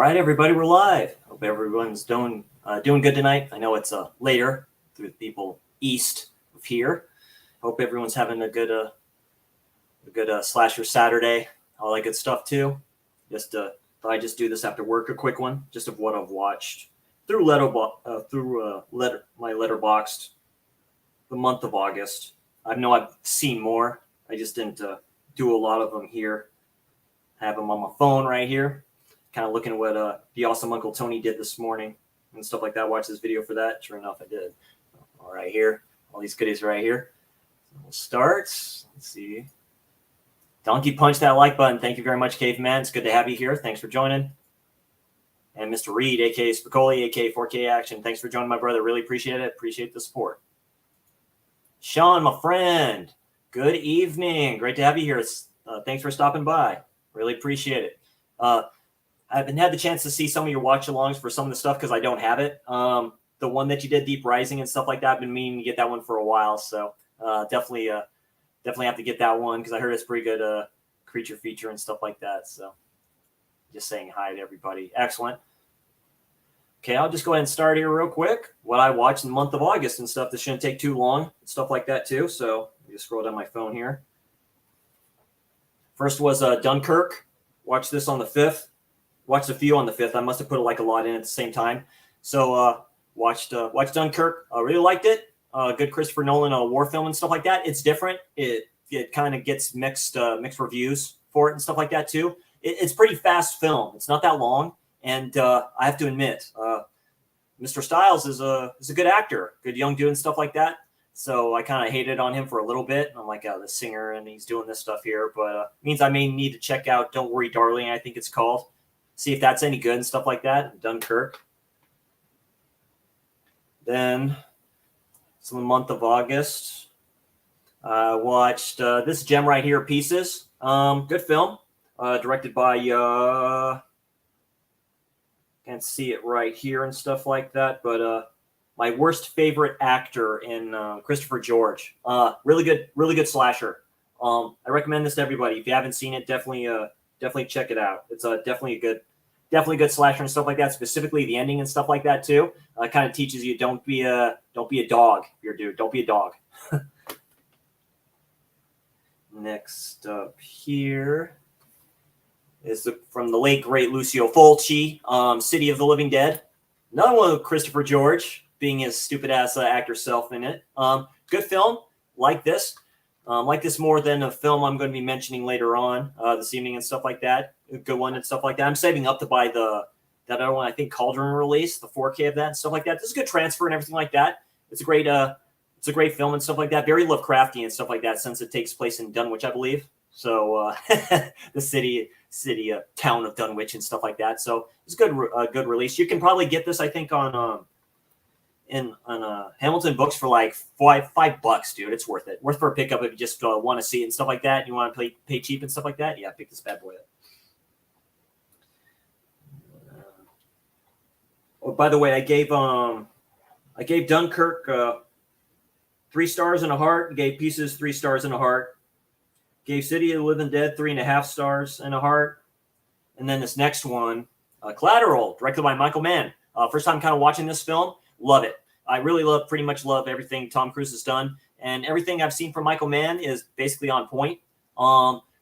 right, everybody, we're live. Hope everyone's doing good tonight. I know it's later through the people east of here. Hope everyone's having a good slasher Saturday. All that good stuff too. Just thought I'd just do this after work, a quick one, just of what I've watched through my Letterboxed the month of August. I know I've seen more. I just didn't do a lot of them here. I have them on my phone right here. Kind of looking at what the awesome Uncle Tony did this morning and stuff like that. Watch this video for that. Sure enough, I did. All right here. All these goodies right here. So we'll start. Let's see. Donkey punch that like button. Thank you very much, Caveman. It's good to have you here. Thanks for joining. And Mr. Reed, a.k.a. Spicoli, a.k.a. 4K Action. Thanks for joining, my brother. Really appreciate it. Appreciate the support. Sean, my friend. Good evening. Great to have you here. Thanks for stopping by. Really appreciate it. I haven't had the chance to see some of your watch-alongs for some of the stuff because I don't have it. The one that you did, Deep Rising and stuff like that, I've been meaning to get that one for a while. So definitely have to get that one because I heard it's pretty good creature feature and stuff like that. So just saying hi to everybody. Excellent. Okay, I'll just go ahead and start here real quick. What I watched in the month of August and stuff. This shouldn't take too long. Stuff like that too. So just scroll down my phone here. First was Dunkirk. Watched this on the 5th. Watched a few on the 5th. I must have put a lot in at the same time. So watched Dunkirk. Really liked it. Good Christopher Nolan war film and stuff like that. It's different. It kind of gets mixed reviews for it and stuff like that too. It's pretty fast film. It's not that long, and I have to admit, Mr. Styles is a good actor, good young dude and stuff like that. So I kind of hated on him for a little bit. I'm like, the singer, and he's doing this stuff here, but means I may need to check out Don't Worry, Darling, I think it's called. See if that's any good and stuff like that. Dunkirk. Then, some month of August, I watched this gem right here, Pieces. Good film. Directed by, can't see it right here and stuff like that, but my worst favorite actor in Christopher George. Really good slasher. I recommend this to everybody. If you haven't seen it, definitely check it out. It's definitely a good slasher and stuff like that. Specifically, the ending and stuff like that too. Kind of teaches you don't be a dog. You're a dude. Don't be a dog. Next up here is from the late great Lucio Fulci, City of the Living Dead. Another one with Christopher George being his stupid ass actor self in it. Good film. Like this. Like this more than a film I'm going to be mentioning later on this evening and stuff like that. A good one and stuff like that. I'm saving up to buy that other one, I think Cauldron release, the 4K of that and stuff like that. This is a good transfer and everything like that. It's a great film and stuff like that. Very Lovecraftian and stuff like that since it takes place in Dunwich, I believe. So the town of Dunwich and stuff like that. So it's a good release. You can probably get this, I think, on Hamilton Books for like $5, dude. It's worth it. Worth for a pickup if you just want to see it and stuff like that. And you want to pay cheap and stuff like that. Yeah, pick this bad boy up. By the way, I gave Dunkirk 3 stars and a heart. Gave Pieces 3 stars and a heart. Gave City of the Living Dead 3.5 stars and a heart. And then this next one, Collateral, directed by Michael Mann. First time kind of watching this film. Love it. I really pretty much love everything Tom Cruise has done. And everything I've seen from Michael Mann is basically on point.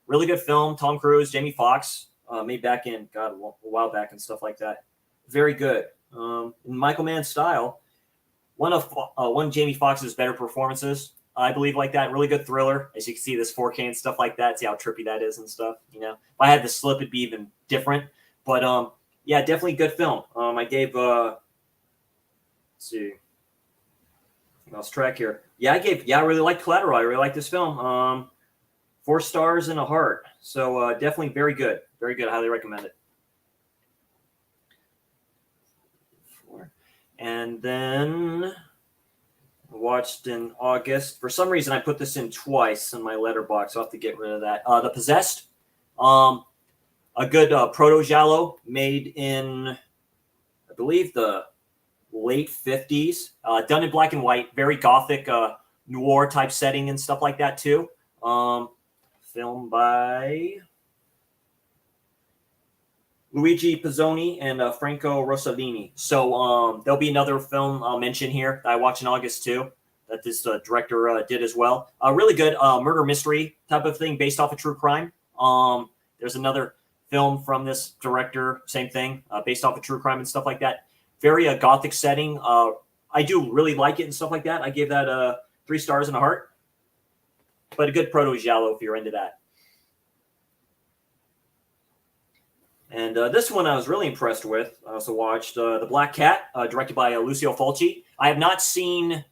Really good film. Tom Cruise, Jamie Foxx, made back in, a while back and stuff like that. Very good. In Michael Mann's style, one of Jamie Foxx's better performances, I believe, like that. Really good thriller. As you can see, this 4K and stuff like that. See how trippy that is and stuff. You know, if I had the slip, it'd be even different. But yeah, definitely good film. I gave let's see, lost track here. I really like Collateral. I really like this film. 4 stars and a heart. So definitely very good. Very good. I highly recommend it. And then I watched in August. For some reason, I put this in twice in my letterbox. I'll have to get rid of that. The Possessed. A good proto-giallo made in, I believe, the late 50s. Done in black and white. Very gothic noir type setting and stuff like that too. Filmed by Luigi Pizzoni and Franco Rossellini. So there'll be another film I'll mention here that I watched in August too, that this director did as well. Really good murder mystery type of thing based off a true crime. There's another film from this director, same thing, based off a true crime and stuff like that. Very gothic setting. I do really like it and stuff like that. I gave that 3 stars and a heart. But a good proto-giallo if you're into that. And this one I was really impressed with. I also watched The Black Cat, directed by Lucio Fulci. I have not seen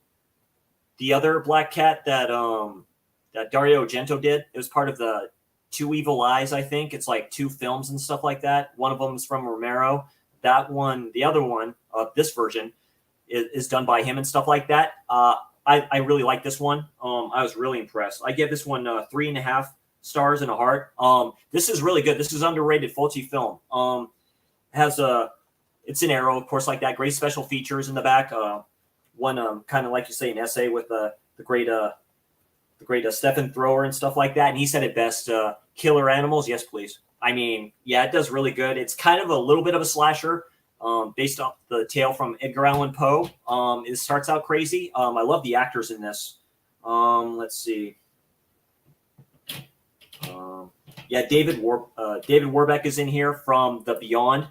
the other Black Cat that Dario Argento did. It was part of the Two Evil Eyes, I think. It's like 2 films and stuff like that. One of them is from Romero. That one, the other one, this version, is done by him and stuff like that. I really like this one. I was really impressed. I gave this one 3.5 stars and a heart. This is really good. This is underrated Fulci film. It's an arrow, of course, like that. Great special features in the back. One kind of like you say, an essay with the great Stephen Thrower and stuff like that. And he said it best. Killer animals, yes, please. I mean, yeah, it does really good. It's kind of a little bit of a slasher. Based off the tale from Edgar Allan Poe. It starts out crazy. I love the actors in this. Let's see. David Warbeck is in here from The Beyond.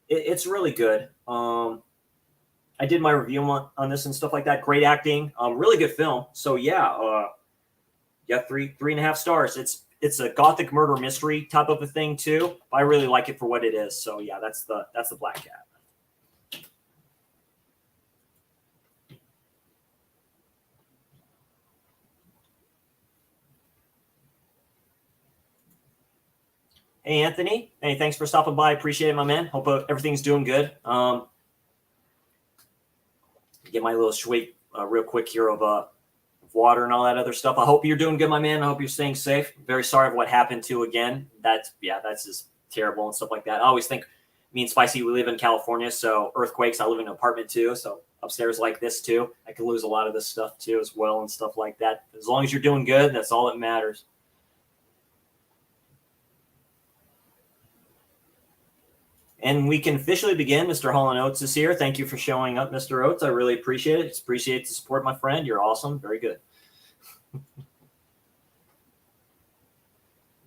It's really good. I did my review on this and stuff like that. Great acting. Really good film. So yeah, 3.5 stars. It's a gothic murder mystery type of a thing too. I really like it for what it is. So yeah, that's the Black Cat. Hey Anthony, hey, thanks for stopping by. Appreciate it, my man. Hope everything's doing good. Get my little sweet real quick here of water and all that other stuff. I hope you're doing good, my man. I hope you're staying safe. Very sorry of what happened to again. That's just terrible and stuff like that. I always think me and Spicy, we live in California, so earthquakes. I live in an apartment too, so upstairs like this too. I can lose a lot of this stuff too as well and stuff like that. As long as you're doing good, that's all that matters. And we can officially begin. Mr. Hall & Oates is here. Thank you for showing up, Mr. Oates. I really appreciate it. Appreciate the support, my friend. You're awesome. Very good.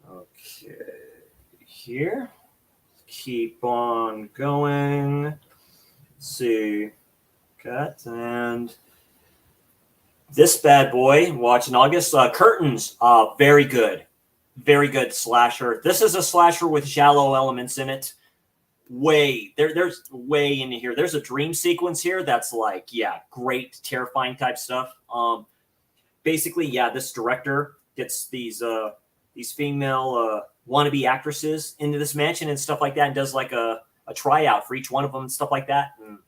Okay. Here. Keep on going. Let's see. Cut. And this bad boy, watch in August. Curtains. Very good. Very good slasher. This is a slasher with giallo elements in it. There's way into here. There's a dream sequence here that's like, great, terrifying type stuff. Basically, this director gets these female wannabe actresses into this mansion and stuff like that, and does like a tryout for each one of them and stuff like that. And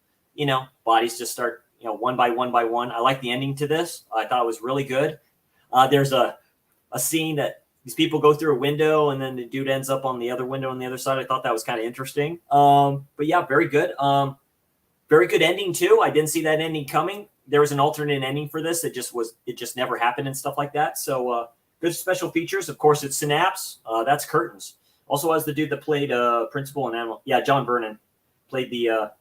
bodies just start one by one by one. I like the ending to this. I thought it was really good. There's a scene that these people go through a window and then the dude ends up on the other window on the other side. I thought that was kind of interesting. But yeah, very good. Very good ending too. I didn't see that ending coming. There was an alternate ending for this. It just never happened and stuff like that. So good special features. Of course, it's Synapse. That's Curtains. Also has the dude that played Principal in Animal. Yeah, John Vernon played the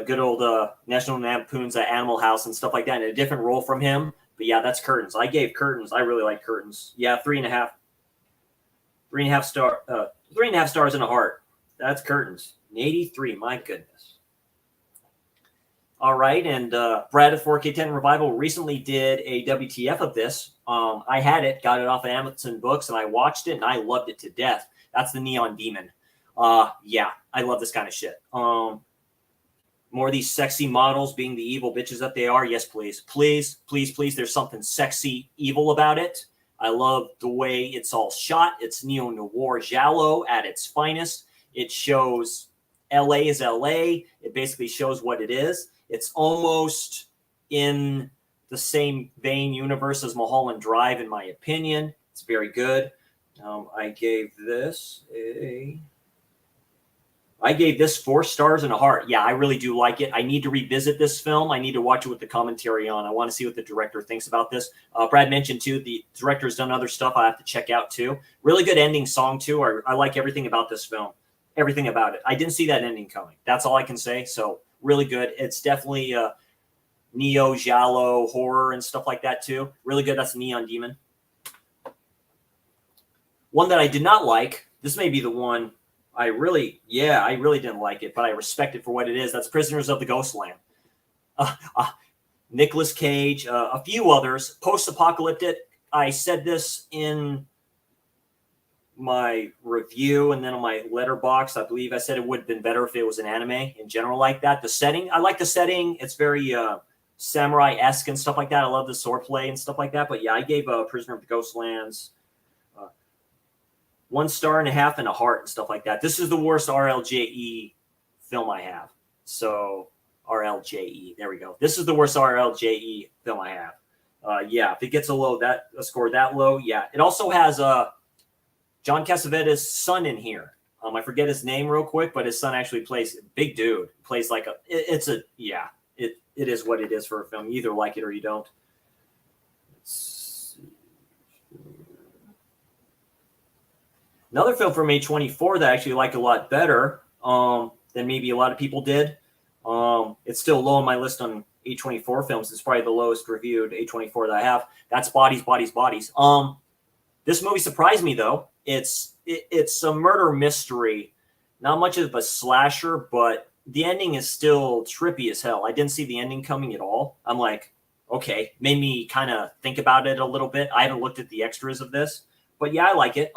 good old National Lampoon's Animal House and stuff like that in a different role from him. But yeah, that's Curtains. I gave Curtains. I really like Curtains. Yeah, 3.5. 3.5 stars and a heart. That's Curtains. 83. My goodness. All right, and Brad at 4K10 Revival recently did a WTF of this. I had it, got it off of Amazon Books, and I watched it, and I loved it to death. That's the Neon Demon. Yeah, I love this kind of shit. More of these sexy models being the evil bitches that they are. Yes, please. Please, please, please. There's something sexy, evil about it. I love the way it's all shot. It's neo-noir giallo at its finest. It shows LA is LA. It basically shows what it is. It's almost in the same vein universe as Mulholland Drive, in my opinion. It's very good. I gave this I gave this 4 stars and a heart. Yeah, I really do like it. I need to revisit this film. I need to watch it with the commentary on. I want to see what the director thinks about this. Brad mentioned, too, the director's done other stuff I have to check out, too. Really good ending song, too. I like everything about this film. Everything about it. I didn't see that ending coming. That's all I can say. So, really good. It's definitely Neo, Giallo, horror, and stuff like that, too. Really good. That's Neon Demon. One that I did not like, this may be the one I really didn't like it, but I respect it for what it is. That's Prisoners of the Ghostland. Nicolas Cage, a few others, post-apocalyptic. I said this in my review and then on my Letterboxed. I believe I said it would have been better if it was an anime in general like that. The setting, I like the setting. It's very samurai-esque and stuff like that. I love the swordplay and stuff like that. But yeah, I gave Prisoner of the Ghostlands 1.5 stars and a heart and stuff like that. This is the worst RLJE film I have. So RLJE, there we go. This is the worst RLJE film I have. Yeah, if it gets a score that low, yeah. It also has John Cassavetes' son in here. I forget his name real quick, but his son actually plays big dude. Plays like it is what it is for a film. You either like it or you don't. Another film from A24 that I actually like a lot better than maybe a lot of people did. It's still low on my list on A24 films. It's probably the lowest reviewed A24 that I have. That's Bodies. This movie surprised me, though. It's a murder mystery. Not much of a slasher, but the ending is still trippy as hell. I didn't see the ending coming at all. I'm like, okay, made me kind of think about it a little bit. I haven't looked at the extras of this, but yeah, I like it.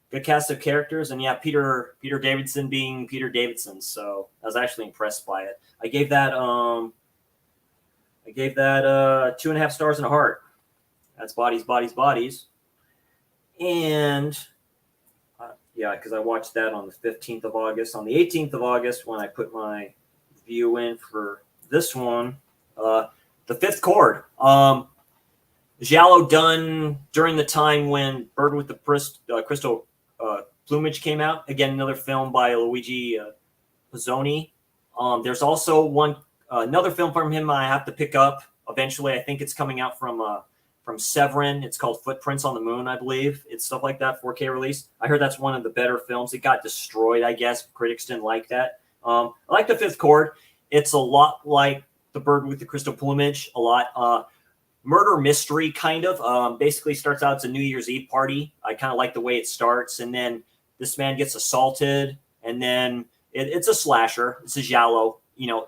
Good cast of characters, and yeah, Peter Davidson being Peter Davidson. So I was actually impressed by it. I gave that 2.5 stars and a heart. That's Bodies. And yeah, because I watched that on the 15th of August. On the 18th of August, when I put my view in for this one, The Fifth Chord. Giallo done during the time when Bird with the Crystal Plumage came out. Again, another film by Luigi Pizzoni. There's also another film from him I have to pick up eventually. I think it's coming out from Severin. It's called Footprints on the Moon, I believe. It's stuff like that, 4K release. I heard that's one of the better films. It got destroyed, I guess. Critics didn't like that. I like The Fifth Chord. It's a lot like The Bird with the Crystal Plumage. A lot. Murder mystery, kind of. Basically starts out, it's a New Year's Eve party. I kind of like the way it starts. And then this man gets assaulted. And then it's a slasher. It's a giallo.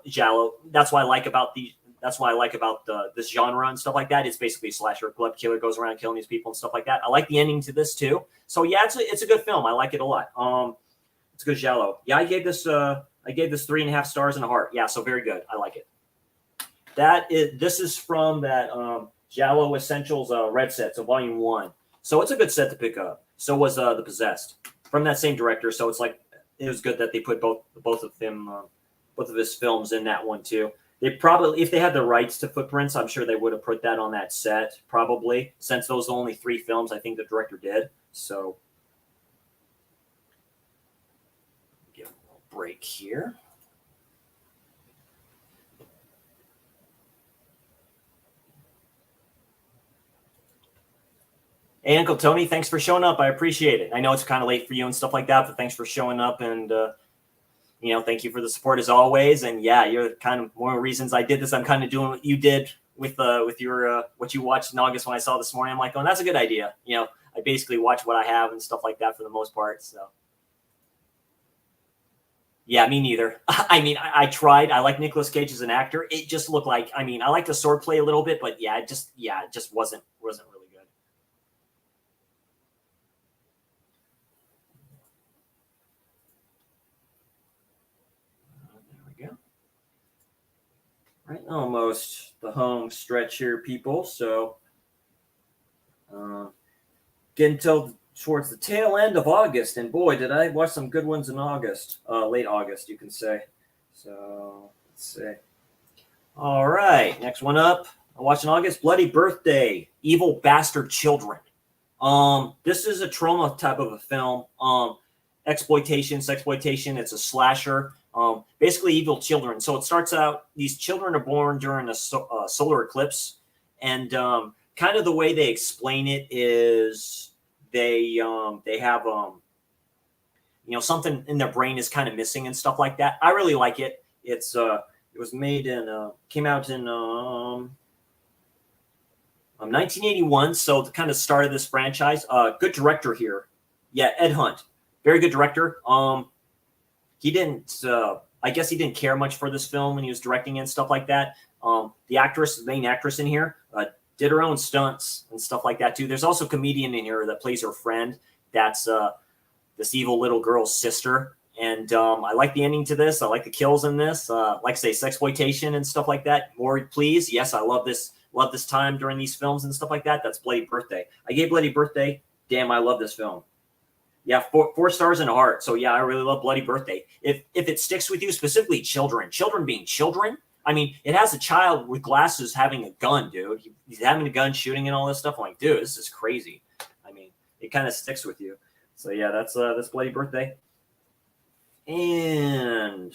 Giallo. That's what I like about this genre and stuff like that. It's basically a slasher. Blood killer goes around killing these people and stuff like that. I like the ending to this too. So yeah, it's a good film. I like it a lot. It's a good giallo. Yeah, I gave this 3.5 stars and a heart. Yeah, so very good. I like it. This is from that Giallo Essentials red set, so volume 1. So it's a good set to pick up. So was The Possessed from that same director. So it's like it was good that they put both of his films in that one too. They probably, if they had the rights to Footprints, I'm sure they would have put that on that set probably, since those are only 3 films I think the director did. So give a little break here. Hey, Uncle Tony, thanks for showing up. I appreciate it. I know it's kind of late for you and stuff like that, but thanks for showing up, and thank you for the support as always. And yeah, you're kind of one of the reasons I did this. I'm kind of doing what you did with your what you watched in August when I saw this morning. I'm like, oh, that's a good idea. I basically watch what I have and stuff like that for the most part. So yeah, me neither. I mean, I tried. I like Nicolas Cage as an actor. It just looked like, I like the swordplay a little bit, but yeah, it just wasn't really good. Right, almost the home stretch here, people. So, getting towards the tail end of August, and boy, did I watch some good ones in August, late August, you can say. So, let's see. All right, next one up. I watched in August, Bloody Birthday, Evil Bastard Children. This is a trauma type of a film. exploitation, sexploitation. It's a slasher. Basically evil children. So it starts out, these children are born during a solar eclipse, and kind of the way they explain it is they have something in their brain is kind of missing and stuff like that. I really like it. It was made in came out in 1981, so the kind of start of this franchise. Good director here. Yeah, Ed Hunt, very good director. He didn't. I guess he didn't care much for this film when he was directing and stuff like that. The main actress in here, did her own stunts and stuff like that too. There's also a comedian in here that plays her friend. That's this evil little girl's sister. And I like the ending to this. I like the kills in this. Like I say, sexploitation and stuff like that. More please. Yes, I love this. Love this time during these films and stuff like that. That's Bloody Birthday. I gave Bloody Birthday. Damn, I love this film. Yeah, 4 stars and a heart. So yeah, I really love Bloody Birthday. If it sticks with you, specifically children being children. I mean, it has a child with glasses having a gun, dude. He's having a gun, shooting and all this stuff. I'm like, dude, this is crazy. I mean, it kind of sticks with you. So yeah, that's Bloody Birthday. And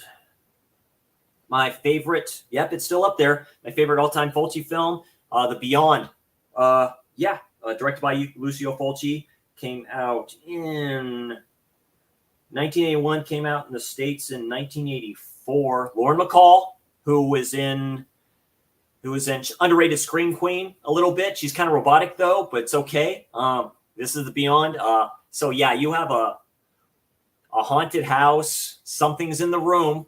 my favorite, yep, it's still up there. My favorite all-time Fulci film, The Beyond. Directed by Lucio Fulci. Came out in 1981, came out in the States in 1984. Lauren Bacall, who was in underrated Scream Queen a little bit. She's kind of robotic though, but it's okay. This is The Beyond. So yeah, you have a haunted house. Something's in the room.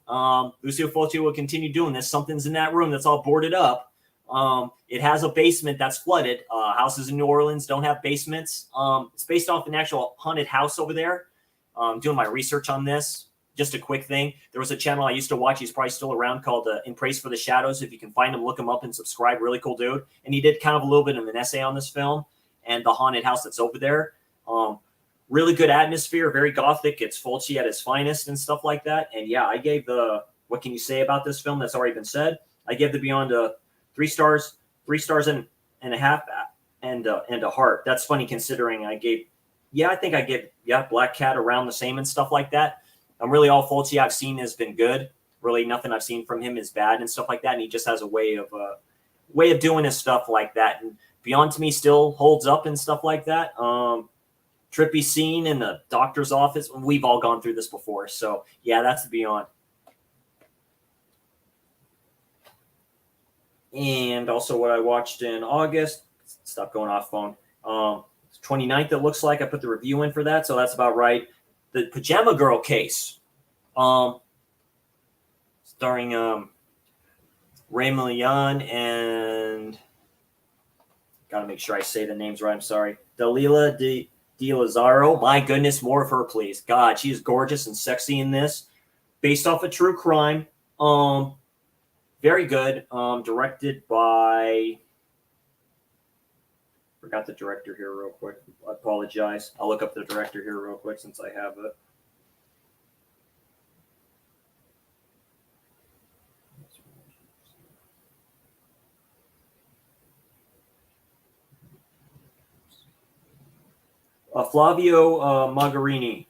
Lucio Fulci will continue doing this. Something's in that room that's all boarded up. It has a basement that's flooded. Houses in New Orleans don't have basements. It's based off an actual haunted house over there. Doing my research on this. Just a quick thing. There was a channel I used to watch. He's probably still around, called In Praise for the Shadows. If you can find him, look him up and subscribe. Really cool dude. And he did kind of a little bit of an essay on this film and the haunted house that's over there. Really good atmosphere, very gothic. It's Fulci at his finest and stuff like that. And yeah, I gave what can you say about this film that's already been said? I gave The Beyond 3 stars, 3 stars and a half, and a heart. That's funny considering I think I gave Black Cat around the same and stuff like that. I'm really all Fulci I've seen has been good. Really nothing I've seen from him is bad and stuff like that. And he just has a way of doing his stuff like that. And Beyond to me still holds up and stuff like that. Trippy scene in the doctor's office. We've all gone through this before. So yeah, that's Beyond. And also what I watched in August. Stop going off phone. 29th, it looks like. I put the review in for that, so that's about right. The Pajama Girl Case. Starring Ray Millan and gotta make sure I say the names right. I'm sorry. Dalila de Lazaro. My goodness, more of her, please. God, she is gorgeous and sexy in this. Based off a true crime. Very good. Directed by... Forgot the director here real quick. I apologize. I'll look up the director here real quick since I have it. Flavio Magarini.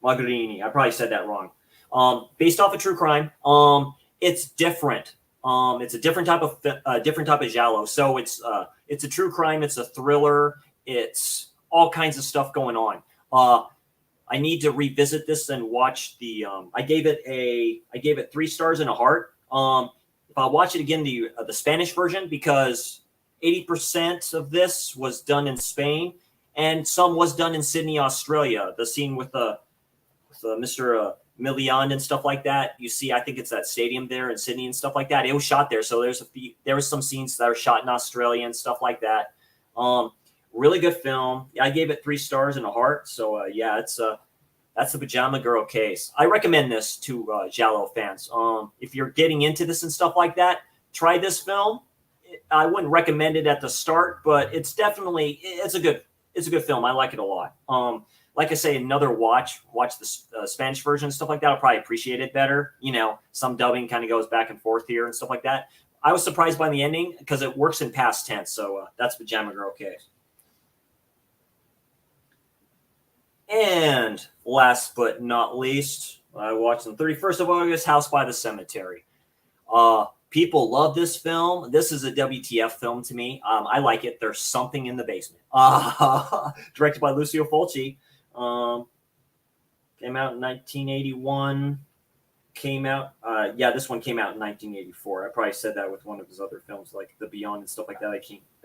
I probably said that wrong. Based off a true crime. It's different. It's a different type of giallo. So it's a true crime. It's a thriller. It's all kinds of stuff going on. I need to revisit this and watch the. I gave it 3 stars and a heart. If I watch it again, the Spanish version, because 80% of this was done in Spain and some was done in Sydney, Australia. The scene with Mr. Milian and stuff like that. You see, I think it's that stadium there in Sydney and stuff like that. It was shot there, so there was some scenes that are shot in Australia and stuff like that. Really good film. I gave it 3 stars and a heart. So yeah, that's the Pajama Girl Case. I recommend this to giallo fans. If you're getting into this and stuff like that, try this film. I wouldn't recommend it at the start, but it's a good film. I like it a lot. Like I say, another watch the Spanish version and stuff like that. I'll probably appreciate it better. Some dubbing kind of goes back and forth here and stuff like that. I was surprised by the ending because it works in past tense. So that's Pajama Girl Case. And last but not least, I watched on 31st of August, House by the Cemetery. People love this film. This is a WTF film to me. I like it. There's something in the basement. Directed by Lucio Fulci. Came out in 1981. This one came out in 1984. I probably said that with one of his other films, like The Beyond and stuff like that. I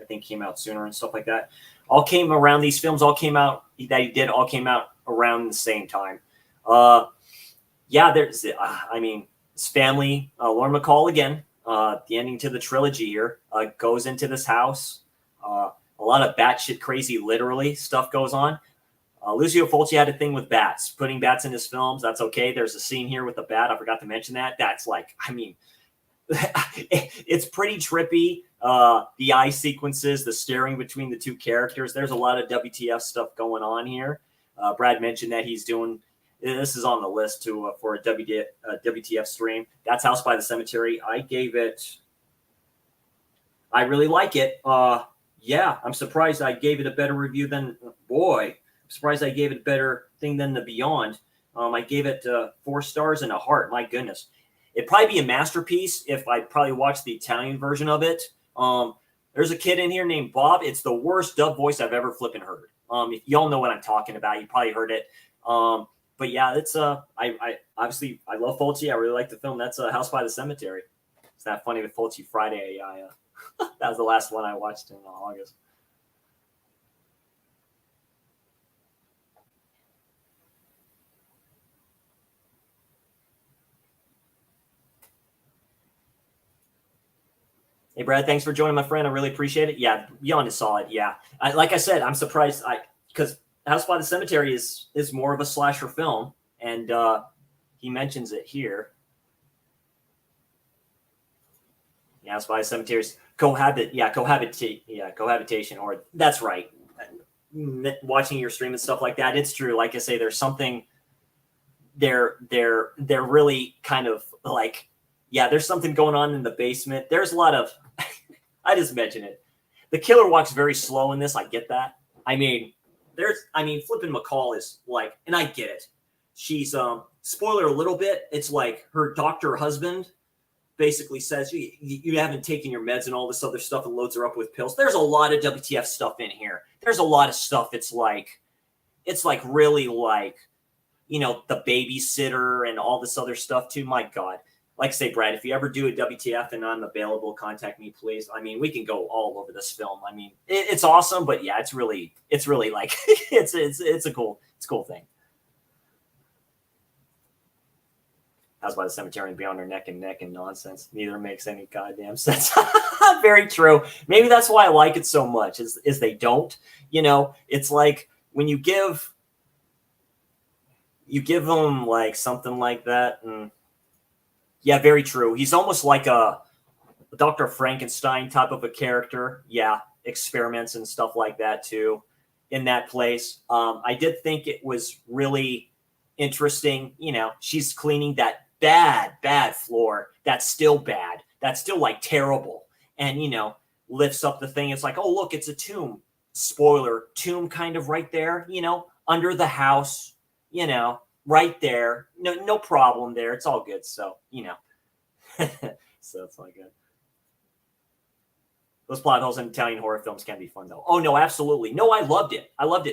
think came out sooner and stuff like that. All came around. These films all came out around the same time. There's, his family, Lauren Bacall again. The ending to the trilogy here goes into this house. A lot of batshit crazy, literally stuff goes on. Lucio Fulci had a thing with bats, putting bats in his films. That's okay. There's a scene here with a bat. I forgot to mention that. That's like, it's pretty trippy. The eye sequences, the staring between the two characters. There's a lot of WTF stuff going on here. Brad mentioned that he's doing, this is on the list too for a WTF stream. That's House by the Cemetery. I really like it. I'm surprised I gave it a better review than, surprised I gave it a better thing than The Beyond. I gave it 4 stars and a heart. My goodness. It'd probably be a masterpiece if I probably watched the Italian version of it. There's a kid in here named Bob. It's the worst dub voice I've ever flipping heard. If y'all know what I'm talking about, you probably heard it. But yeah, it's I obviously I love Fulci. I really like the film. That's House by the Cemetery. It's not funny with Fulci Friday. That was the last one I watched in August. Hey, Brad, thanks for joining, my friend. I really appreciate it. Yeah, Beyond is solid. Yeah. Like I said, I'm surprised because House by the Cemetery is more of a slasher film, and he mentions it here. Yeah, House by the Cemetery's cohabitation, or that's right. Watching your stream and stuff like that, it's true. Like I say, there's something they're really kind of like, there's something going on in the basement. There's a lot of, I just mentioned it. The killer walks very slow in this. I get that. Flippin' McCall is like, and I get it. She's, spoiler a little bit. It's like her doctor husband basically says, you haven't taken your meds and all this other stuff, and loads her up with pills. There's a lot of WTF stuff in here. There's a lot of stuff. It's like really like, the babysitter and all this other stuff too. My God. Like I say, Brad, if you ever do a WTF and I'm available, contact me, please. We can go all over this film. It's awesome, but yeah, it's really like it's a cool thing. House by the Cemetery and Beyond are neck and neck and nonsense. Neither makes any goddamn sense. Very true. Maybe that's why I like it so much. Is they don't. It's like when you give them like something like that and. Yeah, very true. He's almost like a Dr. Frankenstein type of a character. Yeah, experiments and stuff like that too in that place. I did think it was really interesting. She's cleaning that bad floor. That's still bad. That's still like terrible. And, lifts up the thing. It's like, oh, look, it's a tomb. Spoiler, tomb kind of right there, under the house, right there. No problem there. It's all good. So, so it's all good. Those plot holes in Italian horror films can be fun, though. Oh, no, absolutely. No, I loved it. I loved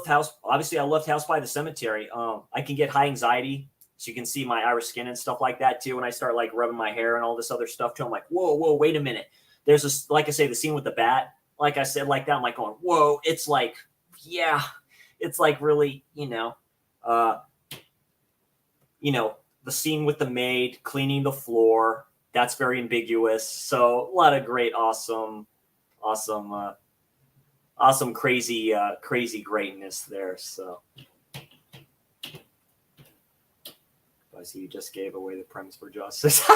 House by the Cemetery. I can get high anxiety. So you can see my Irish skin and stuff like that, too. When I start, like, rubbing my hair and all this other stuff, too, I'm like, whoa, wait a minute. There's this, like I say, the scene with the bat. Like I said, like that, I'm like going, whoa. It's like, yeah. It's like really, the scene with the maid cleaning the floor, that's very ambiguous. So a lot of great, awesome, crazy greatness there. So I see you just gave away the premise for Jaws 6.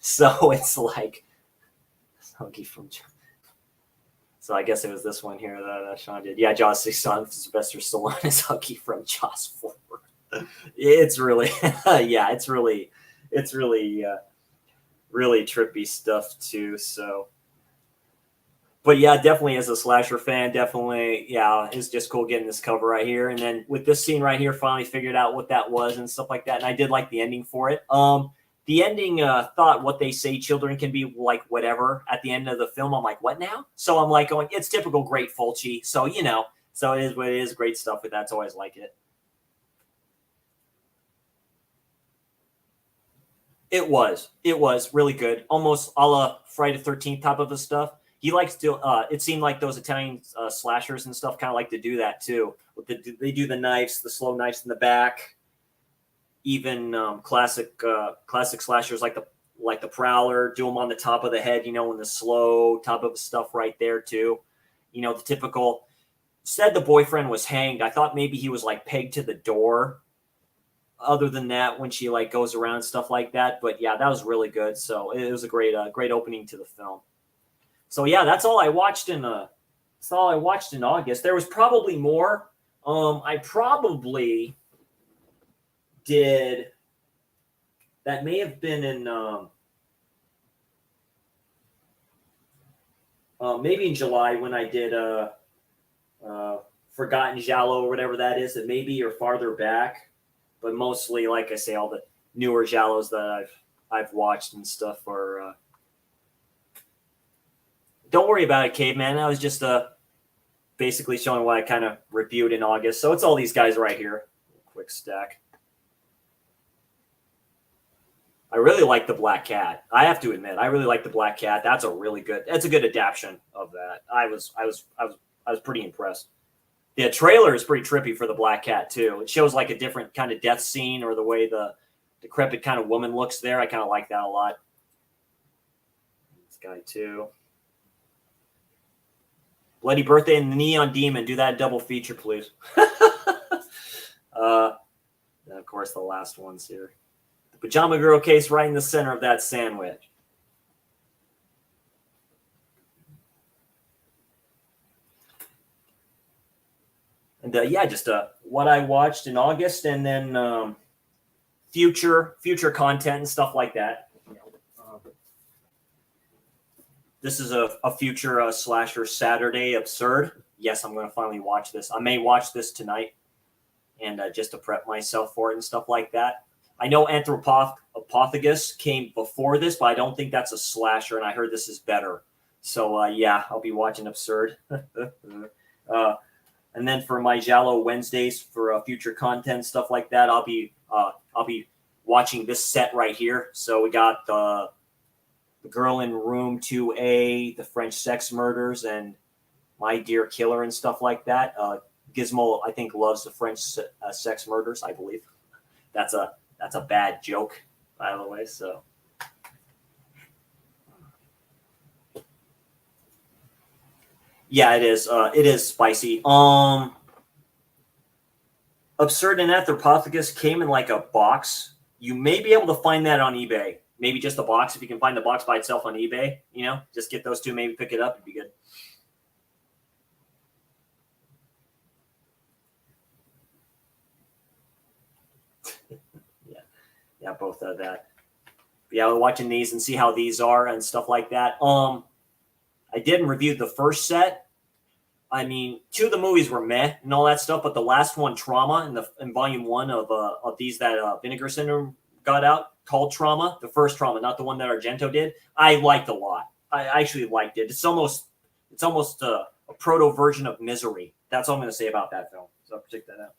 So it's like Hunky from Jaws. So I guess it was this one here that Sean did. Yeah, Jaws 6 on Sylvester Stallone is Hunky from Jaws 4. It's really, it's really trippy stuff too. So But yeah, definitely as a slasher fan, definitely, yeah, it's just cool getting this cover right here. And then with this scene right here, finally figured out what that was and stuff like that. And I did like the ending for it. The ending thought what they say children can be like whatever at the end of the film. I'm like, what now? So I'm like going, it's typical great Fulci. So, so it is what it is. Great stuff with that. So I always like it. It was really good. Almost a la Friday the 13th type of a stuff. He likes to. It seemed like those Italian slashers and stuff kind of like to do that too. They do the knives, the slow knives in the back. Even classic slashers like the Prowler do them on the top of the head. In the slow type of stuff right there too. The typical. Said the boyfriend was hanged. I thought maybe he was like pegged to the door. Other than that, when she like goes around and stuff like that, but yeah, that was really good. So it was a great opening to the film. So yeah, that's all I watched in August. There was probably more. I probably did. That may have been in maybe in July when I did Forgotten Giallo or whatever that is. It maybe or farther back. But mostly, like I say, all the newer Giallos that I've watched and stuff are. Don't worry about it, Caveman. I was just basically showing what I kind of reviewed in August. So it's all these guys right here. Quick stack. I really like the Black Cat. I have to admit, I really like the Black Cat. That's a good adaptation of that. I was pretty impressed. The trailer is pretty trippy for the Black Cat too. It shows like a different kind of death scene or the way the decrepit kind of woman looks there. I kind of like that a lot. This guy too. Bloody Birthday and the Neon Demon. Do that double feature, please. And of course, the last ones here. The Pajama Girl case right in the center of that sandwich. And just what I watched in August, and then future content and stuff like that. This is a future slasher Saturday absurd. Yes, I'm going to finally watch this. I may watch this tonight, and just to prep myself for it and stuff like that. I know Anthropophagus came before this, but I don't think that's a slasher, and I heard this is better. So I'll be watching Absurd. And then for my Giallo Wednesdays for future content, stuff like that, I'll be watching this set right here. So we got the Girl in Room 2A, the French Sex Murders, and My Dear Killer and stuff like that. Gizmo, I think, loves the French Sex Murders, I believe. That's a bad joke, by the way. So. Yeah, it is. It is spicy. Absurd and Anthropophagus came in like a box. You may be able to find that on eBay. Maybe just the box. If you can find the box by itself on eBay, just get those two. Maybe pick it up. It'd be good. Yeah, both of that. But yeah, we're watching these and see how these are and stuff like that. I didn't review the first set. I mean, two of the movies were meh and all that stuff, but the last one, Trauma, in volume 1 of these that Vinegar Syndrome got out, called Trauma, the first Trauma, not the one that Argento did, I liked a lot. I actually liked it. It's almost a proto version of Misery. That's all I'm going to say about that film. So check that out.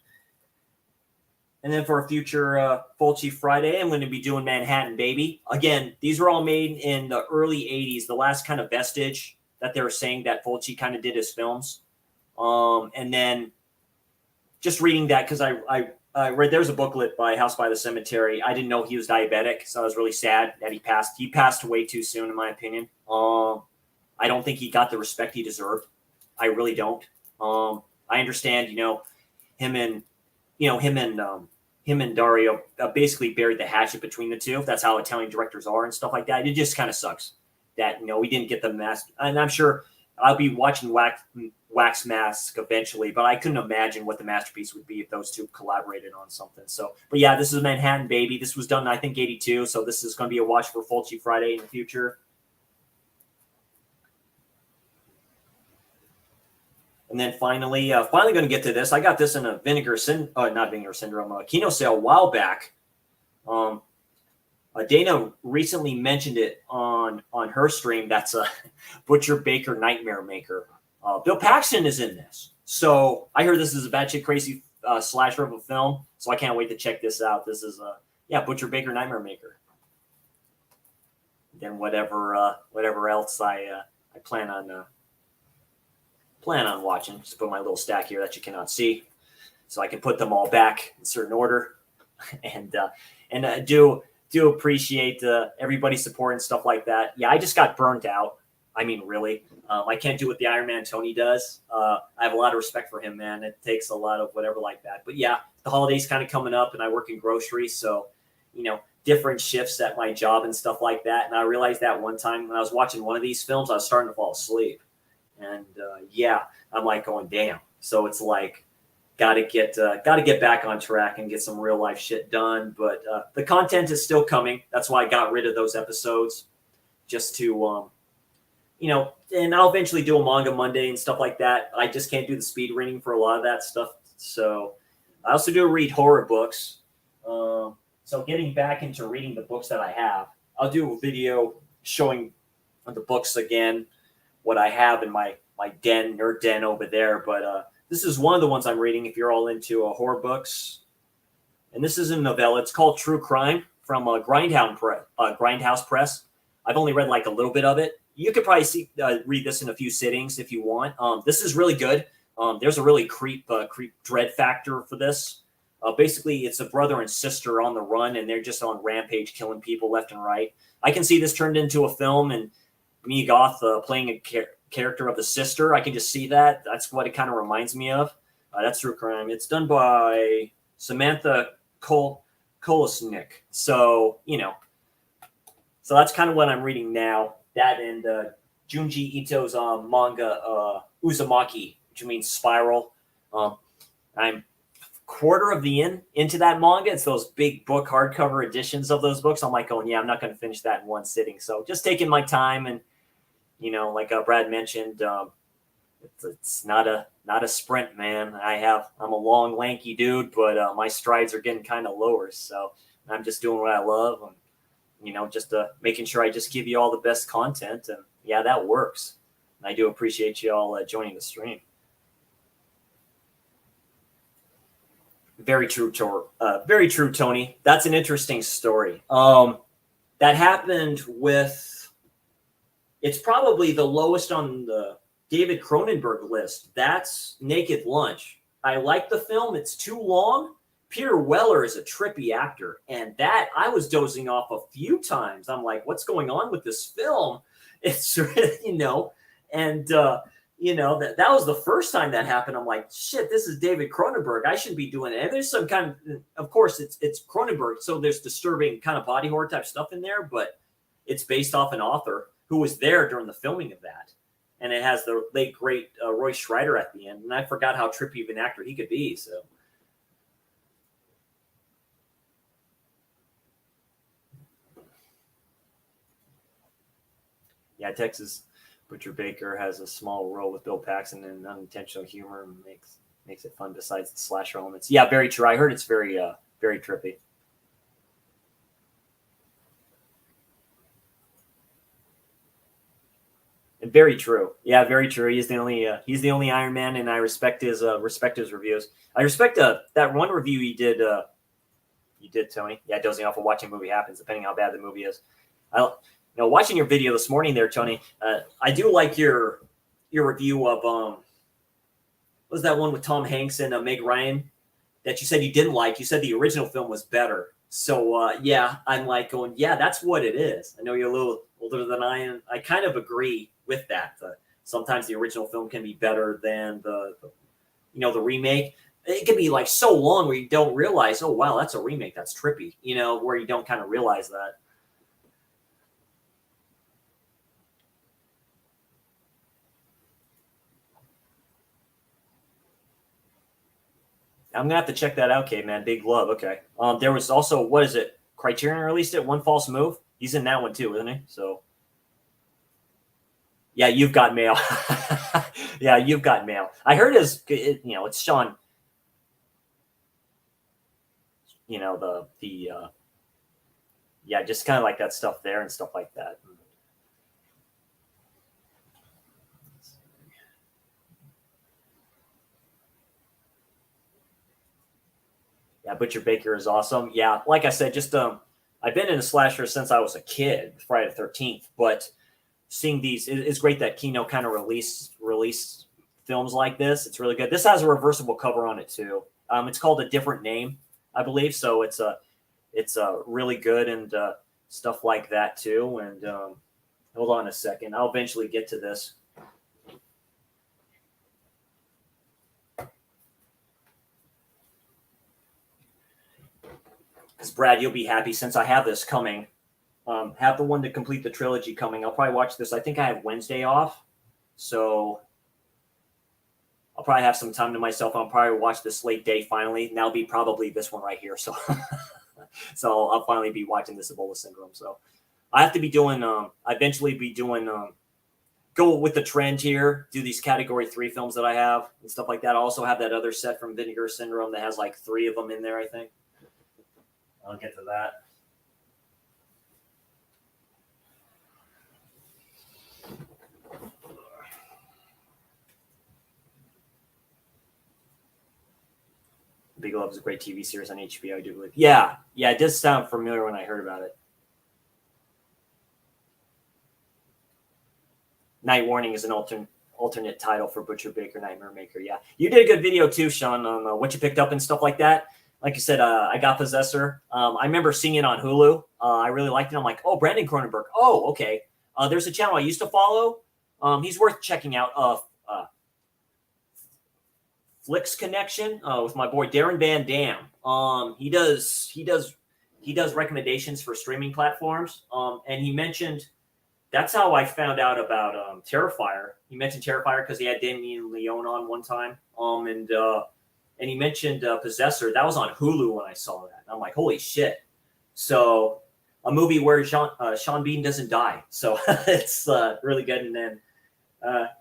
And then for a future Fulci Friday, I'm going to be doing Manhattan Baby. Again, these were all made in the early 80s, the last kind of vestige that they were saying that Fulci kind of did his films. And then just reading that, because I read, there's a booklet by House by the Cemetery. I didn't know he was diabetic, so I was really sad that he passed. He passed way too soon, in my opinion. I don't think he got the respect he deserved. I really don't. I understand, him and Dario basically buried the hatchet between the two. That's how Italian directors are and stuff like that. It just kind of sucks that we didn't get the master. And I'm sure I'll be watching Wax Mask eventually, but I couldn't imagine what the masterpiece would be if those two collaborated on something. So, but yeah, this is Manhattan Baby. This was done, I think, 82. So this is going to be a watch for Fulci Friday in the future. And then finally going to get to this. I got this in a not vinegar syndrome, a Kino sale a while back. Dana recently mentioned it on her stream. That's a Butcher Baker Nightmare Maker. Bill Paxton is in this. So I heard this is a batshit crazy slasher of a film. So I can't wait to check this out. This is Butcher Baker Nightmare Maker. Then whatever else I plan on watching. Just put my little stack here that you cannot see, so I can put them all back in certain order. and do appreciate everybody's support and stuff like that. Yeah, I just got burnt out. I mean, really, I can't do what the Iron Man Tony does. I have a lot of respect for him, man. It takes a lot of whatever like that. But yeah, the holidays kind of coming up, and I work in grocery, so different shifts at my job and stuff like that. And I realized that one time when I was watching one of these films, I was starting to fall asleep. And I'm like going, damn. So it's like, got to get back on track and get some real life shit done. But the content is still coming. That's why I got rid of those episodes, just to, and I'll eventually do a manga Monday and stuff like that. I just can't do the speed reading for a lot of that stuff. So I also do read horror books. So getting back into reading the books that I have, I'll do a video showing the books again, what I have in my nerd den over there. But this is one of the ones I'm reading if you're all into horror books. And this is a novella. It's called True Crime from Grindhouse Press. I've only read like a little bit of it. You could probably read this in a few sittings if you want. This is really good. There's a really creep dread factor for this. Basically, it's a brother and sister on the run, and they're just on rampage, killing people left and right. I can see this turned into a film, and Mia Goth playing a character of the sister. I can just see that. That's what it kind of reminds me of. That's True Crime. It's done by Samantha Kolesnik. So, so that's kind of what I'm reading now. That and Junji Ito's manga, Uzumaki, which means spiral. I'm quarter of the into that manga. It's those big book hardcover editions of those books. I'm like going, I'm not going to finish that in one sitting. So just taking my time, and like Brad mentioned, it's not a sprint, man. I'm a long, lanky dude, but my strides are getting kind of lower. So I'm just doing what I love, and just making sure I just give you all the best content, and that works. And I do appreciate you all joining the stream. Very true, Tony. That's an interesting story. That happened with. It's probably the lowest on the David Cronenberg list. That's Naked Lunch. I like the film. It's too long. Peter Weller is a trippy actor, and that I was dozing off a few times. I'm like, what's going on with this film? It's and. That was the first time that happened. I'm like, shit, this is David Cronenberg. I shouldn't be doing it. And there's some kind of course, it's Cronenberg, so there's disturbing kind of body horror type stuff in there, but it's based off an author who was there during the filming of that. And it has the late, great Roy Schreider at the end. And I forgot how trippy of an actor he could be, so. Yeah, Texas Butcher Baker has a small role with Bill Paxton and unintentional humor, and makes it fun besides the slasher elements. Yeah, very true. I heard it's very very trippy. And very true. Yeah, very true. He's the only Iron Man, and I respect his reviews. I respect that one review he did. You did, Tony. Yeah, dozing off of watching a movie happens, depending how bad the movie is. Watching your video this morning there, Tony, I do like your review of what was that one with Tom Hanks and Meg Ryan that you said you didn't like. You said the original film was better. So I'm like going, that's what it is. I know you're a little older than I am. I kind of agree with that. Sometimes the original film can be better than the remake. It can be like so long where you don't realize, oh wow, that's a remake. That's trippy. Where you don't kind of realize that. I'm gonna have to check that out, Caveman. Big love. Okay. There was also, what is it? Criterion released it. One False Move. He's in that one too, isn't he? So Yeah, you've got mail. Yeah, you've got mail. I heard it's Sean. Yeah, just kind of like that stuff there and stuff like that. Yeah, Butcher Baker is awesome. Yeah, like I said, just I've been in a slasher since I was a kid, Friday the 13th. But seeing these, it's great that Kino kind of release films like this. It's really good. This has a reversible cover on it too. It's called A Different Name, I believe. So it's really good and stuff like that too. And hold on a second, I'll eventually get to this. Because Brad, you'll be happy since I have this coming. Have the one to complete the trilogy coming. I'll probably watch this. I think I have Wednesday off, so I'll probably have some time to myself. I'll probably watch this late day finally. And that'll be probably this one right here. So, so I'll finally be watching this Ebola Syndrome. So I have to be doing. Eventually be doing. Go with the trend here. Do these Category 3 films that I have and stuff like that. I also have that other set from Vinegar Syndrome that has like 3 of them in there. I think. I'll get to that. Big Love is a great TV series on HBO, I do believe. Yeah, it does sound familiar when I heard about it. Night Warning is an alternate title for Butcher Baker, Nightmare Maker. Yeah, you did a good video too, Sean, on what you picked up and stuff like that. Like you said, I got Possessor. I remember seeing it on Hulu. I really liked it. I'm like, oh, Brandon Cronenberg. Oh, okay. There's a channel I used to follow. He's worth checking out. Flicks Connection with my boy Darren Van Dam. He does recommendations for streaming platforms. And he mentioned that's how I found out about Terrifier. He mentioned Terrifier because he had Damien Leone on one time. And he mentioned Possessor. That was on Hulu when I saw that. And I'm like, holy shit! So a movie where Sean Bean doesn't die. So it's really good. And then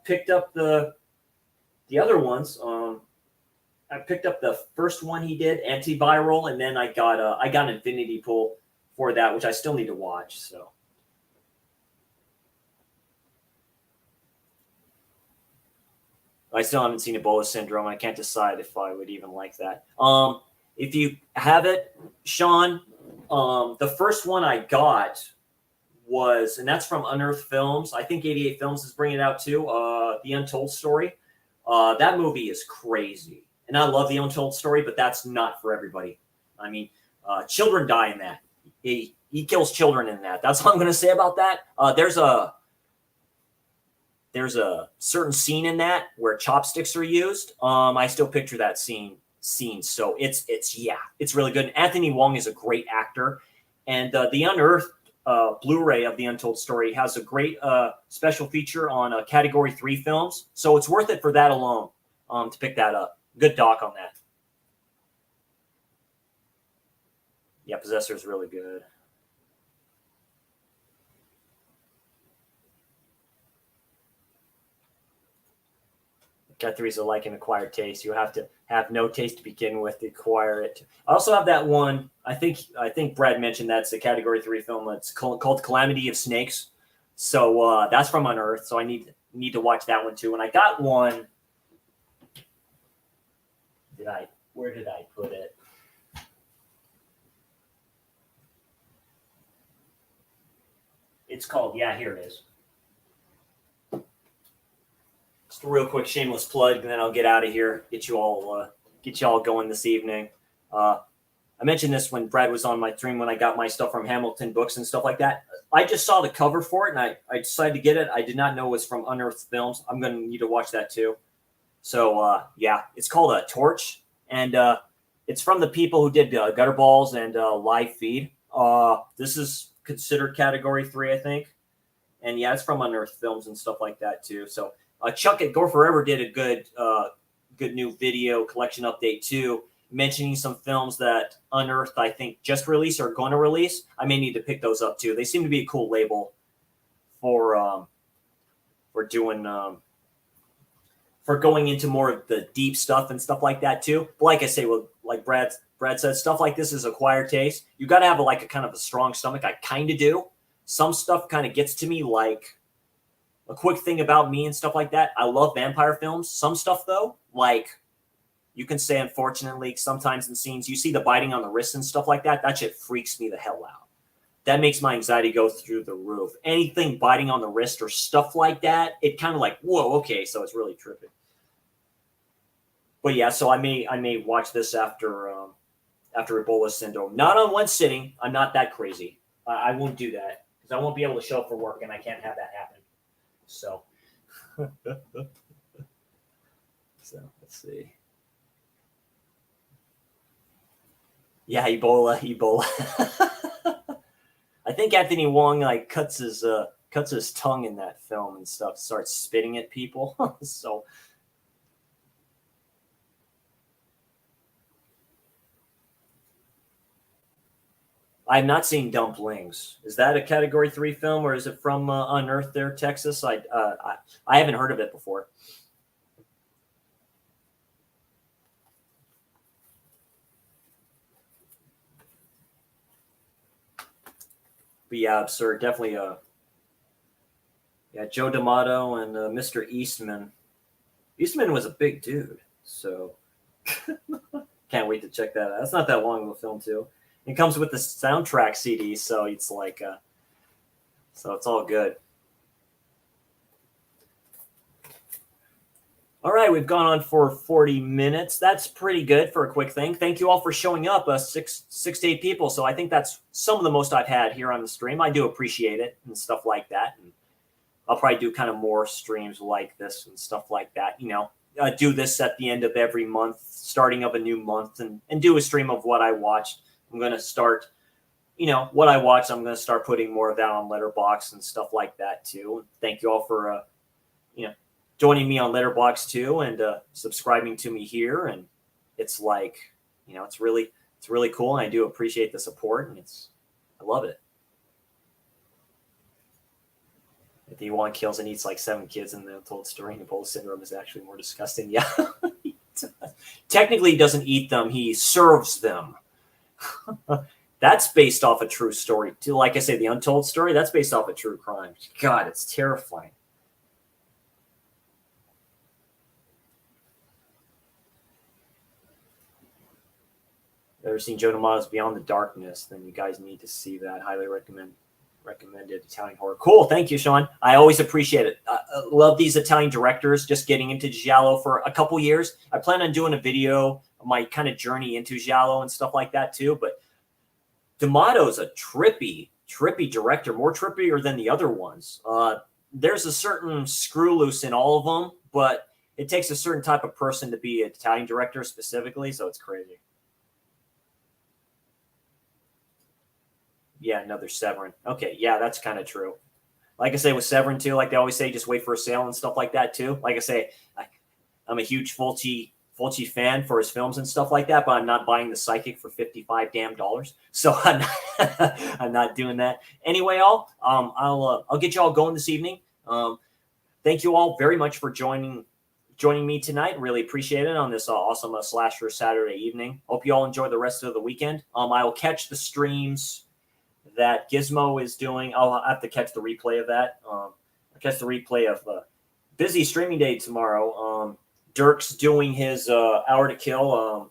picked up the other ones. I picked up the first one he did, Antiviral, and then I got Infinity Pool for that, which I still need to watch. So. I still haven't seen Ebola Syndrome. I can't decide if I would even like that. If you have it, Sean, the first one I got was, and that's from Unearthed Films. I think 88 Films is bringing it out too. The Untold Story. That movie is crazy. And I love The Untold Story, but that's not for everybody. I mean, children die in that. He kills children in that. That's all I'm going to say about that. There's a certain scene in that where chopsticks are used. I still picture that scene. So it's really good. And Anthony Wong is a great actor. And the Unearthed Blu-ray of The Untold Story has a great special feature on Category 3 films. So it's worth it for that alone to pick that up. Good doc on that. Yeah, Possessor is really good. Cat 3 is like an acquired taste. You have to have no taste to begin with to acquire it. I also have that one. I think Brad mentioned that's a Category 3 film. It's called Calamity of Snakes. So that's from Unearthed. So I need to watch that one too. And I got one. Where did I put it? It's called, here it is. Just a real quick shameless plug, and then I'll get out of here. Get you all going this evening. I mentioned this when Brad was on my stream when I got my stuff from Hamilton Books and stuff like that. I just saw the cover for it, and I decided to get it. I did not know it was from Unearthed Films. I'm going to need to watch that too. So, it's called A Torch, and it's from the people who did Gutterballs and Live Feed. This is considered Category 3, I think. And, it's from Unearthed Films and stuff like that too. So, Chuck at Gore Forever did a good new video collection update too, mentioning some films that Unearthed, I think, just released or going to release. I may need to pick those up too. They seem to be a cool label for for doing for going into more of the deep stuff and stuff like that too. But like I say, well, like Brad said, stuff like this is acquired taste. You got to have a kind of a strong stomach. I kind of do. Some stuff kind of gets to me, like a quick thing about me and stuff like that. I love vampire films. Some stuff though, like you can say, unfortunately, sometimes in scenes you see the biting on the wrist and stuff like that. That shit freaks me the hell out. That makes my anxiety go through the roof. Anything biting on the wrist or stuff like that, it kind of like, whoa, okay, so it's really trippy. But yeah, so I may watch this after Ebola syndrome. Not on one sitting. I'm not that crazy. I won't do that because I won't be able to show up for work, and I can't have that happen. So, so let's see. Yeah, Ebola. I think Anthony Wong like cuts his tongue in that film and stuff, starts spitting at people. So I've not seen Dumplings. Is that a Category 3 film, or is it from Unearthed there, Texas? I haven't heard of it before. But yeah, absurd. Definitely. Yeah, Joe D'Amato and Mr. Eastman. Eastman was a big dude, so can't wait to check that out. That's not that long of a film, too. It comes with the soundtrack CD, so it's like, so it's all good. All right, we've gone on for 40 minutes. That's pretty good for a quick thing. Thank you all for showing up, six to eight people. So I think that's some of the most I've had here on the stream. I do appreciate it and stuff like that. And I'll probably do kind of more streams like this and stuff like that. You know, do this at the end of every month, starting of a new month, and do a stream of what I watched. I'm going to start, what I watch, I'm going to start putting more of that on Letterboxd and stuff like that too. And thank you all for, joining me on Letterboxd too, and subscribing to me here. And it's like, it's really cool. And I do appreciate the support, and I love it. If he one kills and eats like 7 kids in the Untold Story, Ebola syndrome is actually more disgusting. Yeah. Technically he doesn't eat them, he serves them. That's based off a true story too. Like I say, the Untold Story, that's based off a true crime. God, it's terrifying. Ever seen Joe D'Amato's Beyond the Darkness? Then you guys need to see that. Highly recommended Italian horror. Cool, thank you, Sean. I always appreciate it. I love these Italian directors. Just getting into giallo for a couple years. I plan on doing a video of my kind of journey into giallo and stuff like that too. But D'Amato's a trippy director, more trippier than the other ones. There's a certain screw loose in all of them, but it takes a certain type of person to be an Italian director specifically, so it's crazy. Yeah, another Severin. Okay, yeah, that's kind of true. Like I say with Severin too, like they always say, just wait for a sale and stuff like that too. Like I say, I'm a huge Fulci fan for his films and stuff like that, but I'm not buying The Psychic for $55 damn. So I'm not doing that. Anyway, I'll get you all going this evening. Thank you all very much for joining me tonight. Really appreciate it on this awesome slasher Saturday evening. Hope you all enjoy the rest of the weekend. I will catch the streams that Gizmo is doing. I'll have to catch the replay of that. I'll catch the replay of busy streaming day tomorrow. Dirk's doing his Hour to Kill.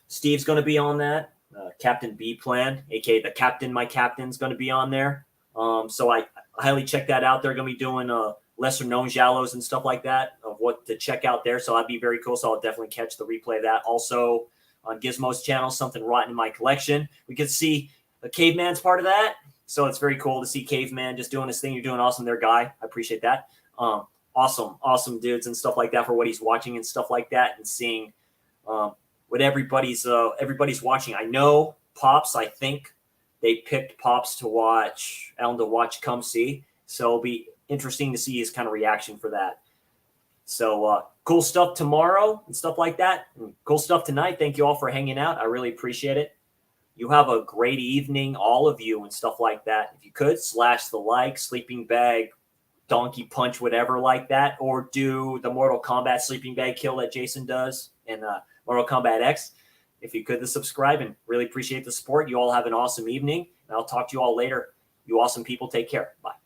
Steve's going to be on that. Captain B Plan, aka the Captain, my Captain's going to be on there. So I highly check that out. They're going to be doing lesser known giallos and stuff like that of what to check out there. So that'd be very cool. So I'll definitely catch the replay of that. Also on Gizmo's channel, Something Rotten in My Collection. We could see the Caveman's part of that. So it's very cool to see Caveman just doing his thing. You're doing awesome there, guy. I appreciate that. Awesome dudes and stuff like that for what he's watching and stuff like that, and seeing what everybody's watching. I know Pops, I think they picked Pops to watch, Ellen to watch Come See. So it'll be interesting to see his kind of reaction for that. So cool stuff tomorrow and stuff like that. And cool stuff tonight. Thank you all for hanging out. I really appreciate it. You have a great evening, all of you, and stuff like that. If you could, slash the like, sleeping bag, donkey punch, whatever like that, or do the Mortal Kombat sleeping bag kill that Jason does in Mortal Kombat X. If you could, subscribe, and really appreciate the support. You all have an awesome evening, and I'll talk to you all later. You awesome people. Take care. Bye.